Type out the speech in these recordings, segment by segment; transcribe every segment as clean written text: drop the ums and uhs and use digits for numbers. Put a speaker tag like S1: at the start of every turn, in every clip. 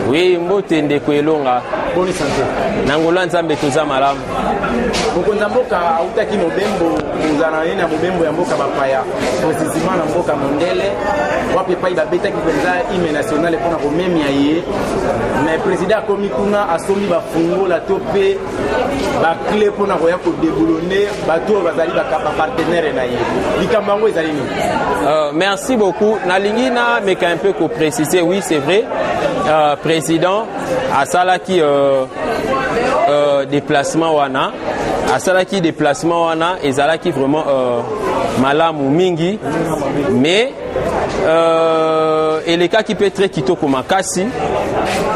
S1: Oui, mbote ndeko elonga.
S2: Bonne santé.
S1: Nangolo nzambe toza malamu.
S2: Mokonza mboka autaki mobembo muzana yena mobembo ya mboka bapaya. Précisément na mboka mondele. Wapi pa ibabeta ki penza hymne national pona ko memia ye. Mais président komi kuna asomi ba fungo la topé ba clé pona ko ya ko déboulonner bato bazali ba partenaire na ye. Likambango ezali ni.
S1: Merci beaucoup. Nalingina mais un peu ko préciser, oui, c'est vrai. Président asalaki déplacement wana asalaki déplacement wana ezalaki vraiment malamu mingi mais et les cas qui peut être kitoko makasi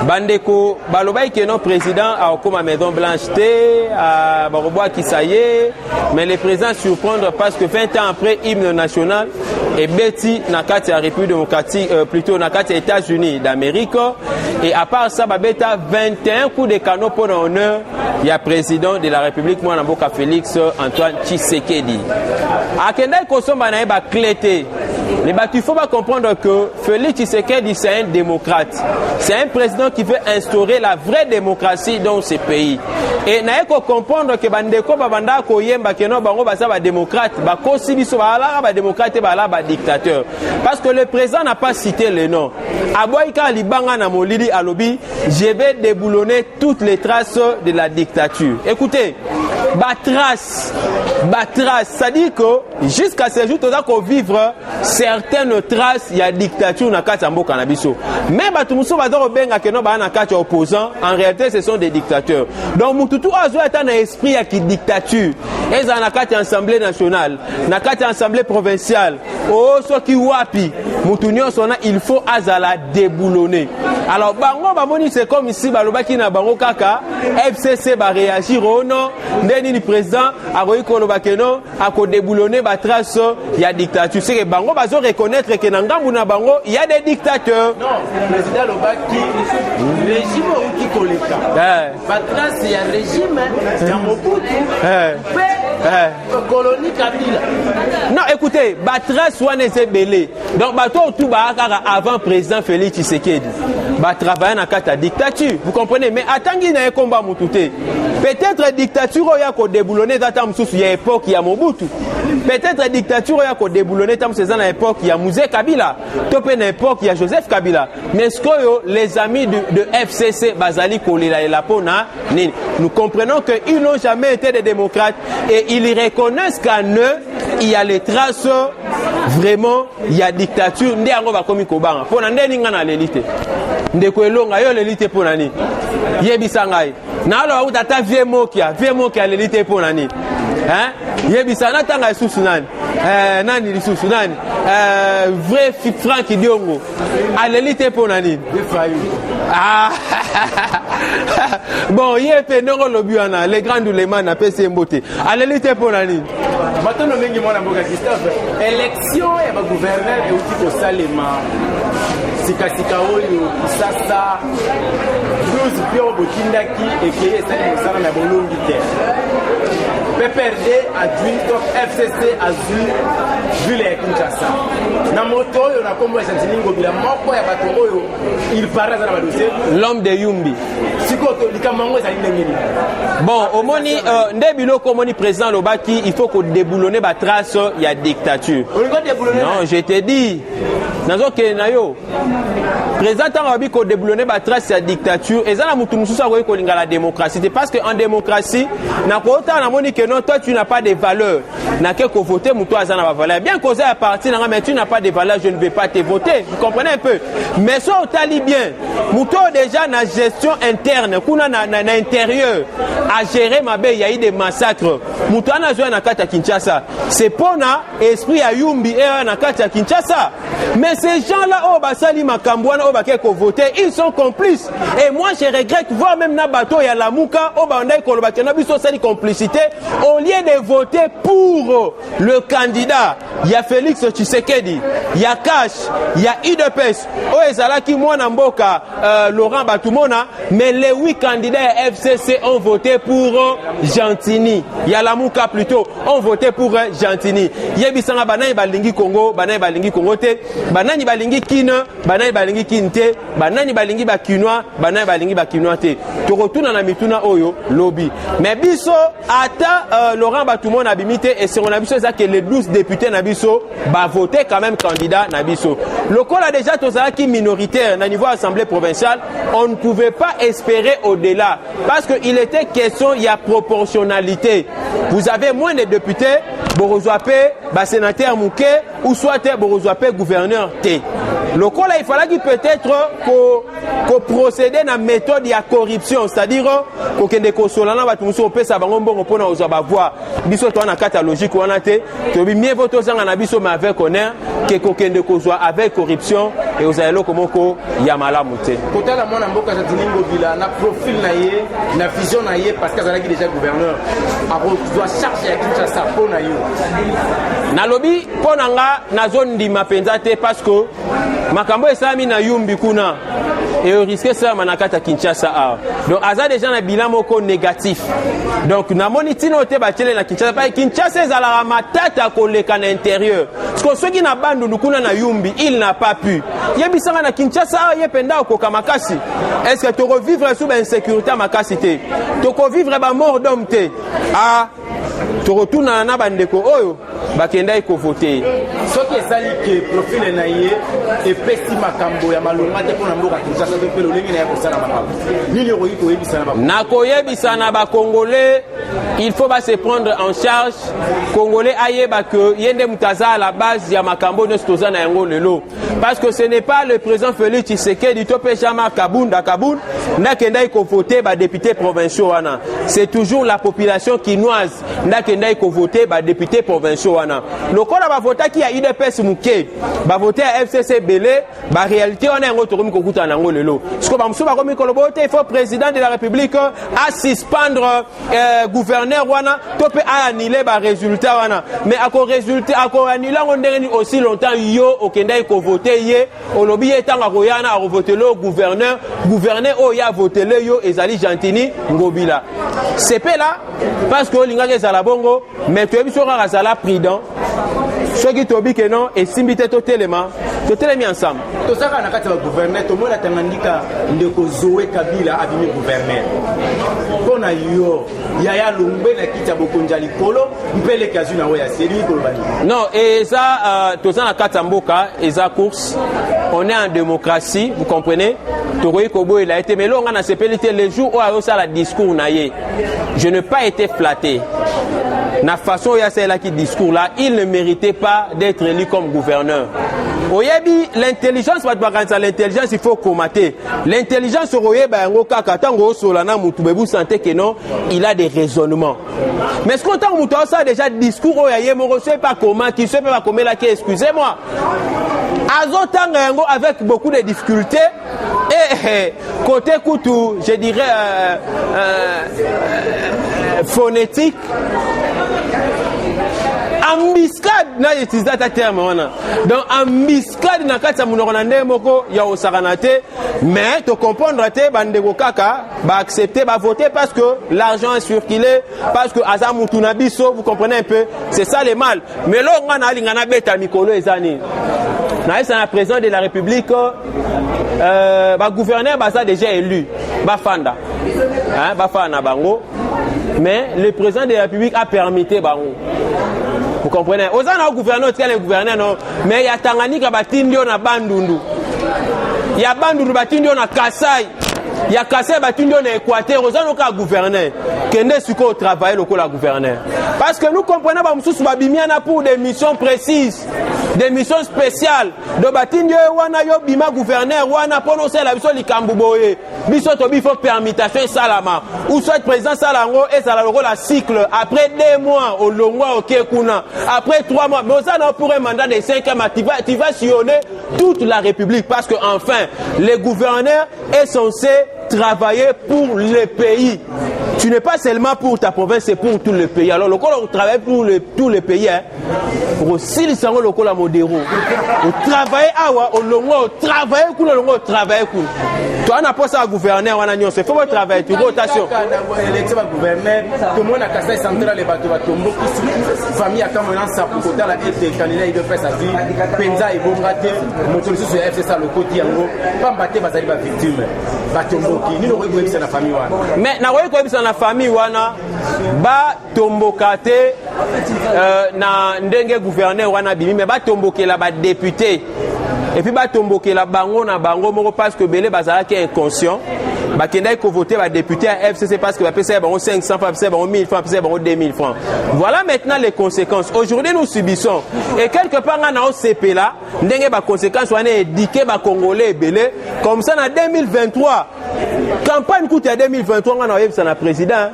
S1: bandeko balobai que non président a comme Maison Blanche té à baroboa qui ça y est mais le président surprendre parce que 20 ans après hymne national et Betty nakati a République démocratique plutôt nakati États-Unis d'Amérique et à part ça babeta 21 coups de canon pour honneur il y a président de la République moi Namboka Félix Antoine Tshisekedi akenda kosomba na ba clété mais il faut pas comprendre que Félix Tshisekedi c'est un démocrate. C'est un président qui veut instaurer la vraie démocratie dans ce pays. Et il faut comprendre que bandeko babanda ko yemba que non bango basa ba démocrate, ba konsibiso ba démocrate ba dictateur. Parce que le président n'a pas cité le nom. Aboyika libanga na molili alobi, je vais déboulonner toutes les traces de la dictature. Écoutez, trace, ça dit que jusqu'à ce jour, on vivre certaines traces, il y a dictature dans le mboka na biso. Mais batumuso bazaro benga que no ba na kati opposants, en réalité ce sont des dictateurs. Donc mututu azo ata na esprit ya ki dictature. Eza na kati assemblée nationale, na kati assemblée provinciale. Oh soki wapi, mutunyo sona il faut azala déboulonner. Alors bango ba moni c'est comme ici balobaki na bango kaka FCC ba réagir au non ndeni ni président akoyi koloba que non ako déboulonner ba trace ya dictature. C'est que bango bazo reconnaître que na ngambu na bango il y a des dictateurs.
S2: Non, président Lobaki régime qui koleka. Ba trace ya régime ya Mobutu. Colonie Kabila.
S1: Non, écoutez, ba trace wana c'est belé. Donc bato tout ba kaka avant président Félix Tshisekedi. Ba travailler na kata dictature. Vous comprenez? Mais atangi na combat mutute. Peut-être dictature ya ko déboulonner data msusu ya époque ya Mobutu. Peut-être dictature ya ko déboulonner tam ces à l'époque ya Mouzé Kabila. Topé na époque ya Joseph Kabila. Mais ce que les amis de FCC Bazali Kolila et Lapona, nous comprenons qu'ils n'ont jamais été des démocrates et ils reconnaissent qu'en eux il y a les traces vraiment il y a dictature ndé ango ba komi kobanga pona ndé ninga na l'élite ndeko elonga yo l'élite pona ni yebisa ngai na alo utata vie mokia l'élite pona ni yebisa na tanga isusu nani nani lisusu nani vrai Franck Diongo à l'élite pona ni bon yepe ndongo lobiana les grands oulémas na pese mbote à l'élite pona ni
S2: Maintenant, nous avons élection et le gouverneur est aussi au Salema. Sika oyo sasa 12 pio botindaki et qui est ça na bolongi terre. PPRD a dû donc FCC a dû vu les Kinshasa. Na moto oyo na kombo ya Santilingo bila moko ya bato oyo il paraît dans le dossier
S1: l'homme de Yumbi.
S2: Sikoto likamango za ndengeni.
S1: Bon, au moni ndebilo komoni président Lobaki, il faut qu'on déboulonner ba trace il y a dictature. Non, je te dis nazo ke nayo président Tangabi ko déboulonner ba trace ya dictature et ça na mutu mususu akoyi ko linga la démocratie. C'est parce que en démocratie na ko ta na moni que non toi tu n'as pas de valeur. Na ke ko voter mutu azana ba valeur. Bien causer à partir na mais tu n'as pas de valeur, je ne vais pas te voter. Vous comprenez un peu? Mais so tali bien. Mutu déjà na gestion interne, kuna na intérieur à gérer ma bé, il y a eu des massacres. Mutu ana joué na kata Kinshasa. C'est pona esprit à Yumbi et na kata Kinshasa. Mais ces gens-là, oh, basali makambouana, oh, bakeko voter, ils sont complices. Et moi, je regrette voir même na bateau, il y a la mouka, oh, bandai kolobaki, na biso sali complicité, au lieu de voter pour le candidat. Il y a Félix Tshisekedi, il y a Cash, il y a IDPS, oh, ezalaki mwana mboka, Laurent Batumona, mais les 8 candidats FCC ont voté pour Gentini. Il y a la mouka plutôt, ont voté pour Gentini. Yebisanga banani balingi Congo te, banani balingi Kina, banani balingi kinte banani balingi ba quinoa banani balingi ba quinoa te to retourna na mituna oyo lobby mais biso ata Laurent Batumo na bimite et c'est on a biso ça que les 12 députés na biso ba voter quand même candidat na biso lokola déjà tozala ki minoritaire na niveau assemblée provinciale on ne pouvait pas espérer au-delà parce que il était question il y a proportionnalité vous avez moins de députés borozwape ba sénateur mouké ou soit borozwape gouverneur té lokola il fallait qu'il peut-être ko procéder na méthode ya corruption c'est-à-dire ko kende ko solana batu muso pesa bango mbongo pona ozwa ba voix biso to na kata logique wana te to bi mieux voto zanga na biso mais avec honneur que ko kende ko zwa avec corruption et ozalo komoko ya malamu te
S2: kotala mwana mboka za Tiningo Bila na profil na ye na vision na ye parce que azalaki déjà gouverneur doit charger ya Kinshasa pona yo
S1: na lobby pona nga na zone ndima penza te parce que makambo esami na yumbi kuna et risque ça manakata Kinshasa a donc aza déjà na bilan moko négatif donc na monitino te ba tele na Kinshasa pa Kinshasa ezala matata koleka na intérieur parce que ceux qui na bandu kuna na yumbi il n'a pas pu yebisanga na Kinshasa yependa ko makasi est-ce que tu revivre sous insécurité makasi te to ko vivre ba mort d'homme te ah to retourna na bandeko oyo bakenda ko voter
S2: soki ezali ke profil na ye epesi makambo ya malonga te pona mboka Kinshasa pe lolingi na ya kosala makambo nini oyi ko yebisana ba
S1: na ko yebisana ba congolais il faut ba se prendre en charge congolais ayeba que yende mutaza à la base ya makambo de stoza na yango lelo parce que ce n'est pas le président Félix Tshisekedi to pe Jean-Marc Kabunda ndakenda ko voter ba député provinciaux wana c'est toujours la population quinoise ndakenda ko voter ba député provinciaux wana lokola ba voter ki ya UDPS muke ba voter à FCC Belé ba réalité wana yango to komi ko kuta nango lelo siko ba musu ba komi ko lobote il faut président de la République à suspendre gouverneur wana to pe a annuler ba résultat wana mais ako résultat ako annuler ngondeni aussi longtemps yo okenda ko voter ye olobi etanga ko yana a voter le gouverneur o ya voter le yo ezali Gentini Ngobila c'est pas là parce que linga ke zala bongo mais to biso ka zala prudent ceux qui tobi que non et simbité to telema ensemble
S2: to saka na kati ba gouverneur to mona tangandika ndeko Zoé Kabila abimi gouverneur pona yo yaya lungbe na kita bokonja likolo mpele kazuna we ya seri ko bani
S1: non et ça to ça na kati mboka et ça course on est en démocratie vous comprenez Toroyi Kobo il a été mais là on a sepelité les jours où a ça la discours na ye je n'ai pas été flatté na façon il y a celle qui discours là il ne méritait pas d'être élu comme gouverneur oyebi l'intelligence l'intelligence il faut commater l'intelligence oyeba ngo kaka tango solana mutu bebu santé que non il a des raisonnements mais ce qu'on tant mutu ça déjà discours oyaye moko c'est pas comment qui sait pas comment là qui excusez-moi azotanga yango avec beaucoup de difficultés et côté kutu je dirais phonétique embuscade na utiliser ta terme wana donc embuscade na kati ya munoko na ndemoko ya osakana te mais to comprendre te bandeko kaka ba accepter ba voter parce que l'argent est circulé parce que azamutu na biso vous comprenez un peu c'est ça le mal mais là on a linga na beta mikolo ezani na esa na président de la République ba gouverneur ba ça déjà élu ba fanda hein ba fana bango mais le président de la République a permis bango. Vous comprenez? Aux ans, gouverneur, le gouverneur, non. Mais il y a Tanganyika, Batindio, na Bandundu. Il y a Bandundu, Batindio, na Kassai. Il y a Kassai, Batindio, na Équateur. Aux ans, on gouverneur. Kende suko travailler le la gouverneur. Parce que nous comprenons, Bamsous, Babimiana pour des missions précises, des missions spéciales. De Batindio, wana yo bima gouverneur, wana pono c'est la mission likambuboye. Biso tobi faut permutation et salama. Ou soit président Salango et ça la cycle. Après 2 mois, au Longwa, au Kekuna. Après 3 mois. Mais ça, non, pour un mandat de 5 ans, tu vas sillonner toute la République. Parce que, enfin, le gouverneur est censé travailler pour le pays. tu n'es pas seulement pour ta province, c'est pour tout le pays. Alors, le col, on travaille pour tous les pays, hein. Pour aussi, le col, à modéro. On travaille, on travaille, on travaille. Toi, on n'a pas ça à gouverner, on a une c'est faut travailler, tu rotation.
S2: L'élection gouverneur, tout le monde a cassé central les bateaux, famille a comme un sapo, dans la tête, candidat, il doit faire sa vie, Penza et Bombrate, motorisé sur FCC, le côté en gros, pas battre, va salir victime. Batomboki, ni le reconnaît dans la famille.
S1: Mais, na reconnaît dans la famille, wana, ba tombokate, na ndenge gouverneur, wana bimi, mais ba tomboke la ba député. Et puis ba tomboke la bango na bango moko parce que belé bazala qui est inconscient. Ba kenda ko voter ba député à FCC parce que ba pesa bango 500 francs, pesa bango 1000 francs, pesa bango 2000 francs. Voilà maintenant les conséquences. Aujourd'hui nous subissons et quelque part na o CP là, ndenge ba conséquences wana édiqué ba congolais belé comme ça en 2023. Campagne coûte à 2023 na yebisa na président.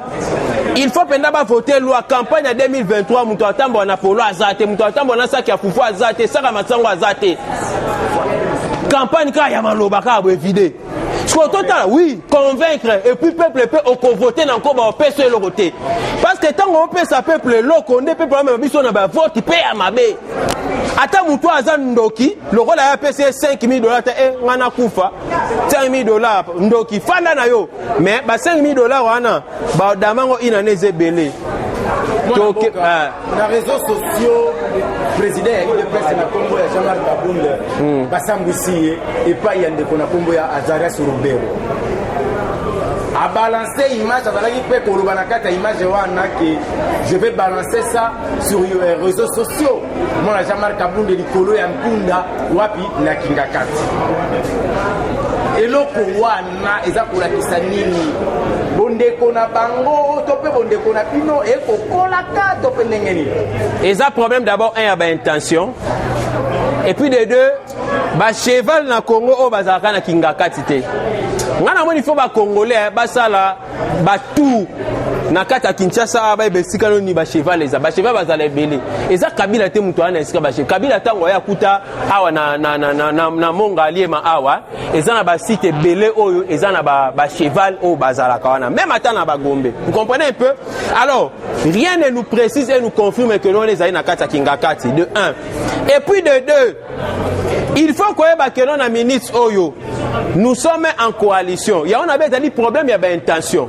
S1: Il faut pendant voter loi campagne à 2023 mutu atambo na polo azate mutu atambo na saki ya fufu azate saka matsango azate campagne ka ya maloba ka bo évidé ce qu'on total oui convaincre et puis peuple peut au voter encore ba opesa le voter parce que tant on peut ça peuple loko ndé peuple même biso na ba vote pe ya mabe ata mutu azan ndoki le rôle a payé $5,000 et ngana kufa $5,000 ndoki fanda na yo mais ba $5,000 wana ba damango inaneze belé
S2: donc na réseaux sociaux président ya IDPS na Congo ya Jean-Marc Kabunda basambwisi et pas yande kona Congo ya Azarias Robert a balancer image azalaki pe koloba na kata image wana que je vais balancer ça sur les réseaux sociaux moi Jean-Marc Kabunda likolo ya mpunda wapi na Kingakati eloko wana eza kolakisa nini bondeko na bango to pe bondeko na bino ekokolaka to pe ndenge nini
S1: eza problème d'abord un ya ba intention et puis de deux ba cheval na Congo o bazalaka na Kingakati te ngana moni faut ba congolais basala ba tout na kata Kinshasa ba besika no ni ba cheval eza ba cheval bazala belé eza kabila te muto ana esika ba cheval kabila tango ya kuta awa na monga aliema awa eza na ba site belé oyo eza na ba cheval o bazala kawana même ata na ba gombe vous comprenez un peu alors rien ne nous précise et nous confirme que l'on les a na kata Kingakati de 1 et puis de 2 il faut que l'on a ministre oyo nous sommes en coalition. Il y a un problème, il y a une intention.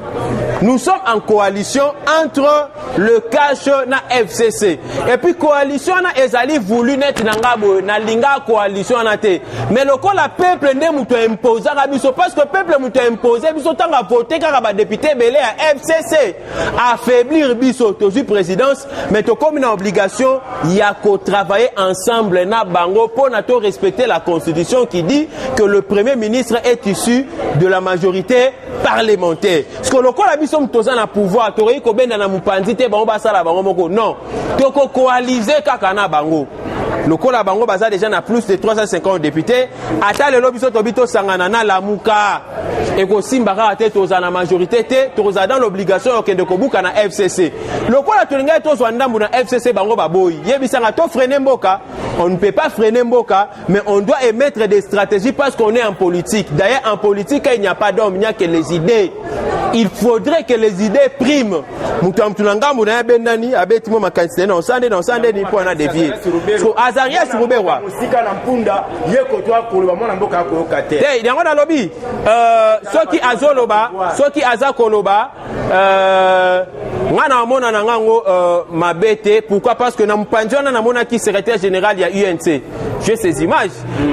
S1: Nous sommes en coalition entre le cash et FCC. Et puis coalition na ezali voulu net nangabo na linga coalition na te. Mais le la peuple ne muto imposer biso parce que peuple muto imposer biso tanga voter car ba député belé à FCC affaiblir biso tozu présidence mais to comme une obligation il y a qu'au travailler ensemble na bango pour na to respecter la constitution qui dit que le premier ministre est issu de la majorité parlementaire. Ce que le la biso mtoza na pouvoir to ko benda na mupanzi te bango basala bango moko non to ko coaliser kaka na bango. Le Kola Bango Baza déjà na plus de 350 députés. Ata le lobby tobito sangana na lamuka. Et ko simbara ate toza na majorité te toza dans l'obligation okende ko buka na FCC. Le Kola tolinga tozo ndambu na FCC bango baboyi. Yebisanga to freiner mboka. On ne peut pas freiner mboka, mais on doit émettre des stratégies parce qu'on est en politique. D'ailleurs en politique il n'y a pas d'homme, il n'y a que les idées. Il faudrait que les idées priment. Mutam tunanga muna bendani abeti mo makanisi na osande ni po na dévier. So Azarias Ruberwa.
S2: Musika na mpunda yeko to akoloba mona mboka ko kate.
S1: Hey, yango na lobby. Soki azoloba, soki azakoloba ngana mona na ngango mabete pourquoi parce que na mpanzi wana na mona ki secrétaire général ya UNC. J'ai ces images.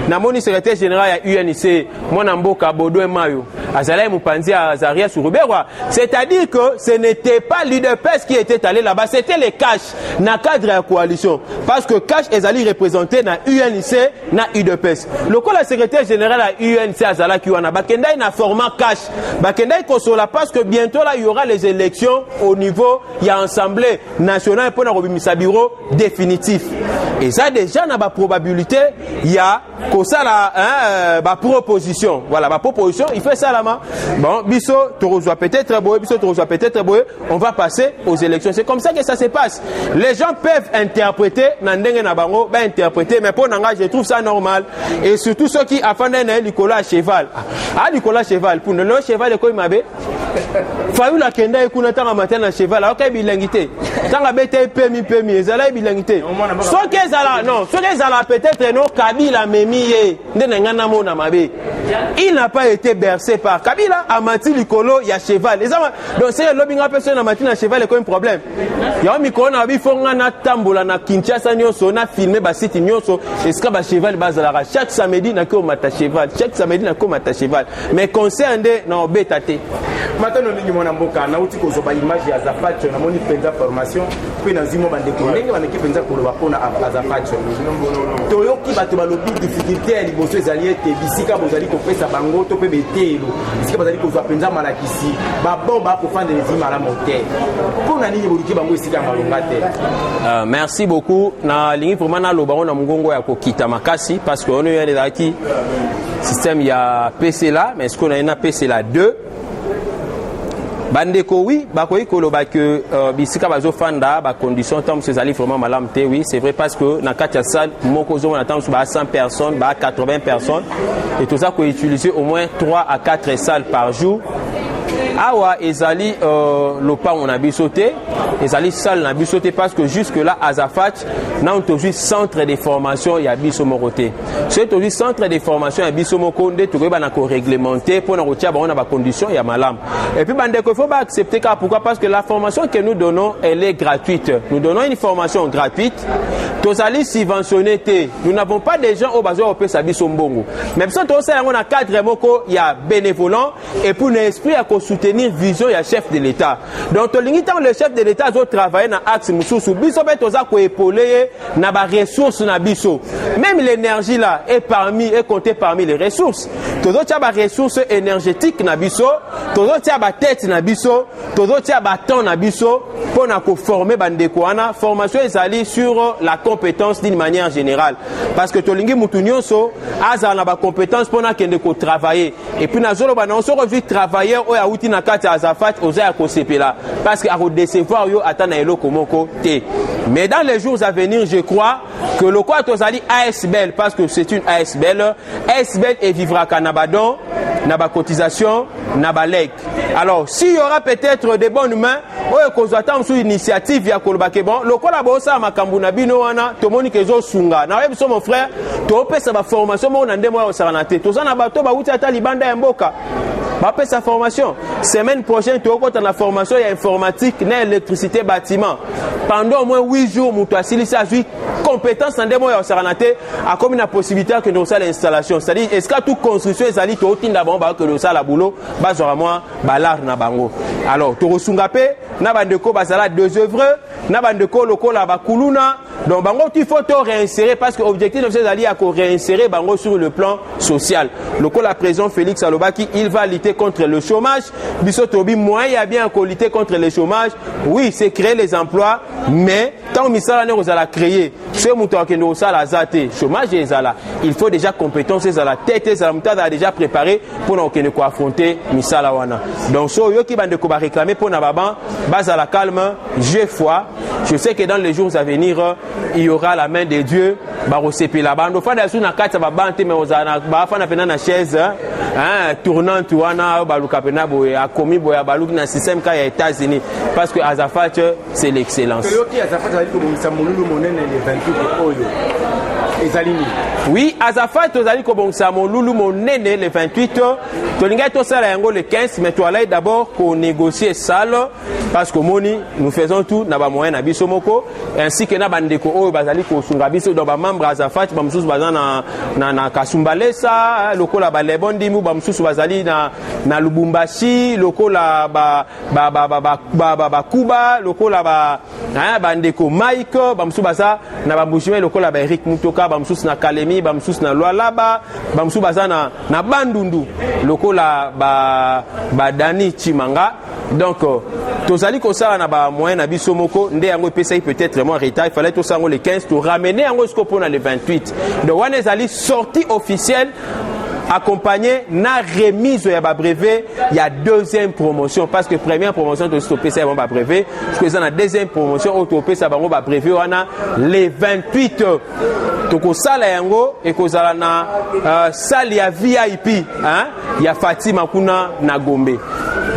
S1: Na moni secrétaire général ya UNC mona mboka Bodo Mayo. Azalai mpanzi Azarias Ruberwa. C'est-à-dire que ce n'était pas l'UDPS qui était allé là-bas, c'était les Cash na cadre de la coalition parce que Cash est allé représenter na UNC na UDPS. Le quoi la secrétaire général à UNC Azala Kiwana Bakenda na format Cash. Bakenda Kosola parce que bientôt là il y aura les élections au niveau il y a assemblée nationale pour na robimisa bureau définitif. Et ça déjà na ba probabilité il y a kosala ba proposition. Voilà ba proposition, il fait ça là ma. Bon, biso Torozoa peut-être boy, biso Torozoa peut-être boy, on va passer aux élections. C'est comme ça que ça se passe. Les gens peuvent interpréter nandenge na bango, ben interpréter mais pour nanga je trouve ça normal et surtout ceux qui afin d'un Nicolas cheval. Ah Nicolas cheval pour le cheval de quoi il m'avait Fayula kenda ekuna tanga matin na cheval ok bilangité tanga bete pemi ezala bilangité soki ezala non soki ezala peut-être non Kabila memiye ndene ngana mona mabe il n'a pas été bercé par Kabila amati likolo ya cheval donc c'est lobinga personne amati na cheval comme problème ya mikolo na bifonga na tambola na Kinshasa nyonso na filmer ba site nyonso eska ba cheval bazala chaque samedi na ko mata cheval chaque samedi na ko mata cheval mais concerne non betate
S2: maintenant ningi mona mboka na uti ko zoba image ya Zafacho na moni penza formation pe na zimo bande ko ndenge bande ki penza ko loba pona Zafacho toyoki bato balobi difficulté ya liboso ezali ete bisika bozali kopesa bango to pe betelo bisika bazali kozwa penza malakisi ba bomba ko fande les imala moteur pona nini boluki bango esika malonga te.
S1: Merci beaucoup na lingi vraiment na loba na mungongo ya kokita makasi parce que on est dans qui système ya PC là mais est-ce qu'on a une PC là 2 bandeko oui bakoyi koloba que bisika bazo fanda ba condition tant ces ali vraiment malam te oui c'est vrai parce que na kati ya salle moko zo on attend sur 100 personnes ba 80 personnes et tout ça qu'on utiliser au moins 3 à 4 salles par jour. Awa ezali lopa on a bisoté ezali salle na bisoté parce que jusque là Azafat na on toujours centre de formation ya biso moroté c'est toujours centre de formation ya biso moko nde to ba na ko réglementer pour na rotia ba on a ba condition ya malam et puis bande ko faut pas accepter car pourquoi parce que la formation que nous donnons elle est gratuite nous donnons une formation gratuite tozali subventionné nous n'avons pas des gens au bazo au pesa biso mbongo même ça to ça on a cadre moko ya bénévolant et pour l'esprit à soutenir vision ya chef de l'État. Donc le chef de l'État a travaillé dans axe mususu biso be toza ko épauler na ba ressources na biso. Même l'énergie là est comptée parmi les ressources. Tozo tia ba ressources énergétiques na biso, tozo tia ba tête na biso, tozo tia ba temps na biso pour na ko former bandeko wana formation ezali sur la compétence d'une manière générale parce que tolingi mutu nyonso aza na ba compétence pour na kende ko travailler et puis na zolo ba na on se revu travailleur o ya uti na kati Azafat oza ya ko sepela parce que a décevoir yo atana eloko moko te. Mais dans les jours à venir, je crois que le quoi tozali ASBL parce que c'est une ASBL et vivra kanabadon naba cotisation naba leg. Alors s'il y aura peut-être des bonnes mains oyo kozata sous initiative ya kolobake bon le quoi la bossa makambu na bino wana tomoni kezo sunga na webiso mon frère to pesa ba formation mo na ndemo ya sarana te tozana bato ba uti ata libanda ya mboka ba pesa formation semaine prochaine to okota na formation ya informatique na électricité bâtiment pendant au moins 8 jours muto asili sa jui compétence na ndemo ya sarana te a comme une possibilité que nous ça l'installation c'est-à-dire est-ce que toute construction ezali to tinda bon ba que nous ça la boulot bazora moi balar na bango alors to rosunga pe na bandeko bazala deux œuvres na bandeko lokola bakuluna donc bango il faut to réinsérer parce que objectif de ces alliés à réinsérer bango sur le plan social lokola président Félix Alobaki il va lutter contre le chômage biso tobi moyen bien qu'on lutter contre le chômage oui c'est créer les emplois mais tant misala ne rozala créer ce muto akendo sala zate chômage ezala il faut déjà compétence ezala tête ezala mutada a déjà préparé pour na okene ko affronter misala wana donc so yo ki bandeko ba réclamer pour na baban base à la calme j'ai foi je sais que dans les jours à venir il y aura la main de Dieu ba rosepi la bando fanda sou na kata ba bante mais ozana ba fana pena na chaise tournante wana ba luka pena boye akomi boya ba luka na système ka ya États-Unis parce que Azafat c'est l'excellence. Oui, Azafat tozali ko bongisa molulu monene le 28 tolinga to sala yango le 15 mais to allait d'abord ko négocier salle parce que moni nous faisons tout na ba moyen na biso moko ainsi que na bandeko oyo bazali ko sunga biso do ba membre Azafat ba mususu bazana na Kasumbalesa lokola ba Lebondi mu ba mususu bazali na Lubumbashi lokola ba Kuba lokola ba bandeko Mike ba mususu baza na ba Mbushime lokola ba Eric Mutoka ba mususu na Kalemi ba mususu na Lualaba ba mususu baza na Bandundu lokola ba Dani Chimanga donc tozali ko sala na ba moyen na biso moko nde yango pesa peut-être moins retard il fallait tout ça le 15 pour ramener yango jusqu'au point le 28 donc wana ezali sortie officielle accompagné na remise ya ba brevet il y a deuxième promotion parce que première promotion to stopper ça ba brevet parce que ça na deuxième promotion autopé ça bango ba brevet wana les 28 to ko sala yango et ko zala na salle ya VIP hein ya Fatima kuna na Gombe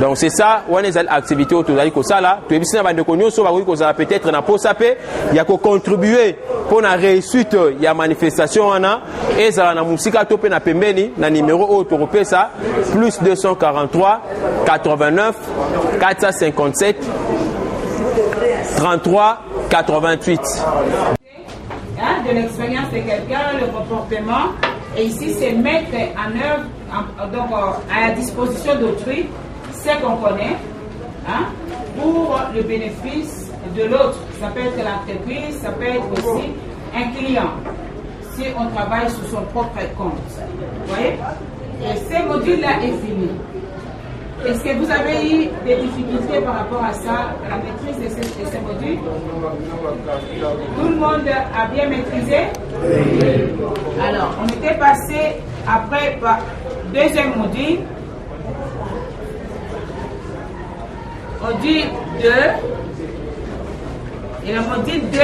S1: Donc c'est ça, on a activité autour de ça là. Tu es ici dans le connu, soit peut-être na posa pe, il y a contribuer pour la réussite, il y a manifestation on a et ça na musika topé na pembeni na numéro autoropé ça plus 243 89 457 33 88.
S3: De l'expérience de quelqu'un, le comportement, et ici c'est mettre en œuvre, donc à la disposition d'autrui, ce qu'on connaît, pour le bénéfice de l'autre. Ça peut être l'entreprise, ça peut être aussi un client, si on travaille sur son propre compte. Vous voyez? Et ce module-là est fini. Est-ce que vous avez eu des difficultés par rapport à ça, à la maîtrise de ces modules? Tout le monde a bien maîtrisé? Alors, on était passé après par deuxième module. Module 2. Et le module 2,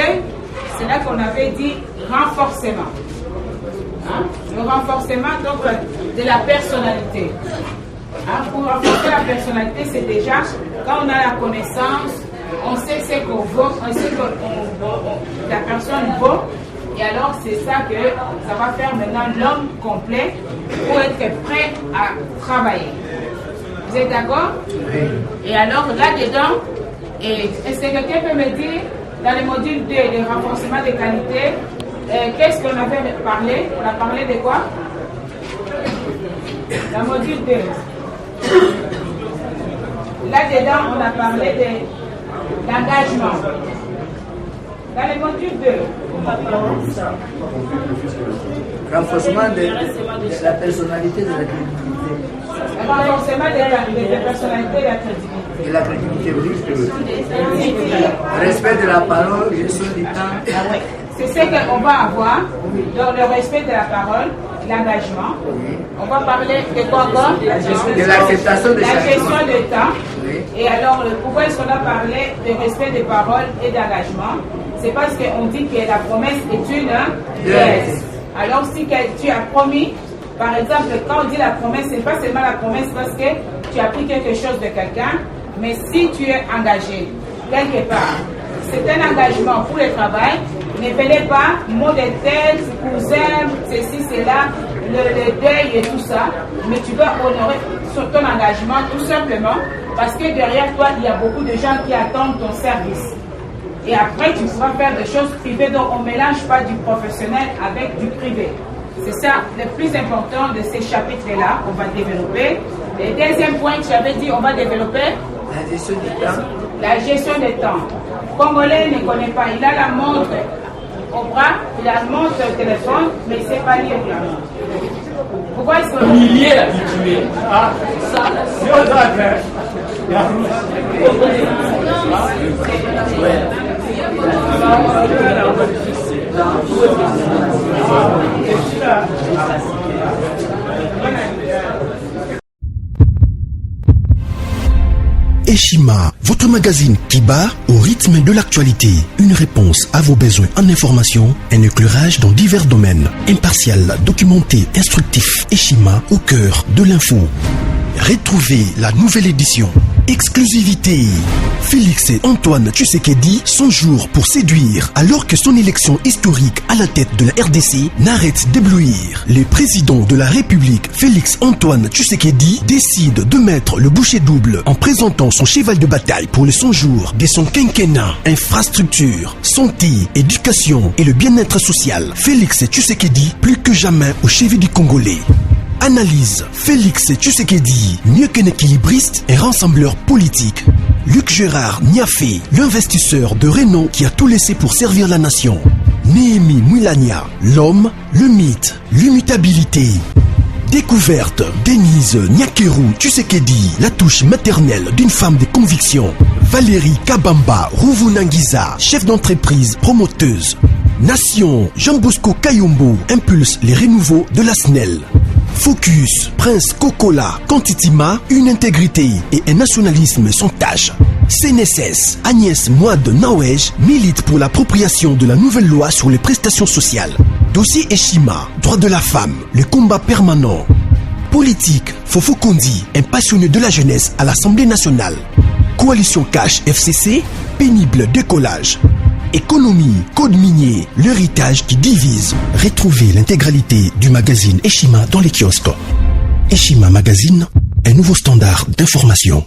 S3: c'est là qu'on avait dit renforcement. Le renforcement donc de la personnalité. Pour renforcer la personnalité, c'est déjà quand on a la connaissance, on sait ce qu'on vaut, on sait que la personne vaut, et alors c'est ça que ça va faire maintenant l'homme complet pour être prêt à travailler. Vous êtes d'accord? Et alors là-dedans, est-ce que quelqu'un peut me dire, dans le module 2, le renforcement des qualités, qu'est-ce qu'on avait parlé? On a parlé de quoi? Dans le module 2. Là-dedans, on a parlé de l'engagement. Dans le module 2,
S4: renforcement de la personnalité, de la crédibilité.
S3: Le renforcement de la personnalité et de la crédibilité.
S4: Et la crédibilité, oui. Respect de la parole, gestion du temps.
S3: C'est ce qu'on va avoir, donc le respect de la parole, l'engagement. On va parler de quoi encore?
S4: De l'acceptation de
S3: la gestion du temps.
S4: Oui.
S3: Et alors, pourquoi est-ce qu'on a parlé de respect des paroles et d'engagement? C'est parce qu'on dit que la promesse est une yes. Alors, si tu as promis, par exemple, quand on dit la promesse, c'est pas seulement la promesse parce que tu as pris quelque chose de quelqu'un, mais si tu es engagé quelque part, c'est un engagement pour le travail. Ne venez pas, mot de tête, cousin, ceci, cela, le deuil et tout ça, mais tu dois honorer sur ton engagement tout simplement parce que derrière toi, il y a beaucoup de gens qui attendent ton service. Et après, tu pourras faire des choses privées, donc on ne mélange pas du professionnel avec du privé. C'est ça le plus important de ces chapitres-là qu'on va développer. Le deuxième point que j'avais dit, on va développer
S4: la gestion du temps.
S3: La gestion des temps. Congolais ne connaît pas, il a la montre au bras, il a la montre au téléphone, mais il ne sait pas lire la montre. Pourquoi est-ce que...
S5: Il est habitué à ça.
S6: Eshima, votre magazine qui bat au rythme de l'actualité. Une réponse à vos besoins en information, un éclairage dans divers domaines. Impartial, documenté, instructif. Eshima au cœur de l'info. Retrouvez la nouvelle édition. Exclusivité. Félix et Antoine Tshisekedi sont jours pour séduire alors que son élection historique à la tête de la RDC n'arrête d'éblouir. Le président de la République, Félix Antoine Tshisekedi, décide de mettre le bouchée double en présentant son cheval de bataille pour le 100 jours de son quinquennat. Infrastructure, santé, éducation et le bien-être social. Félix Tshisekedi, plus que jamais au chevet du Congolais. Analyse. Félix Tshisekedi, mieux qu'un équilibriste, un rassembleur politique. Luc Gérard Niafé, l'investisseur de renom qui a tout laissé pour servir la nation. Néhémie Mwilania, l'homme, le mythe, l'immutabilité. Découverte. Denise Nyakeru Tshisekedi, la touche maternelle d'une femme de conviction. Valérie Kabamba Ruvunangiza, chef d'entreprise promoteuse. Nation. Jean Bosco Kayombo impulse les renouveaux de la SNEL. Focus, Prince Kokola, Kantitima, une intégrité et un nationalisme sans tâche. CNSS, Agnès Mouad Nawej milite pour l'appropriation de la nouvelle loi sur les prestations sociales. Dossier Eshima, droit de la femme, le combat permanent. Politique, Fofo Kondi, un passionné de la jeunesse à l'Assemblée nationale. Coalition Cash FCC, pénible décollage. Économie, code minier, l'héritage qui divise. Retrouvez l'intégralité du magazine Eshima dans les kiosques. Eshima Magazine, un nouveau standard d'information.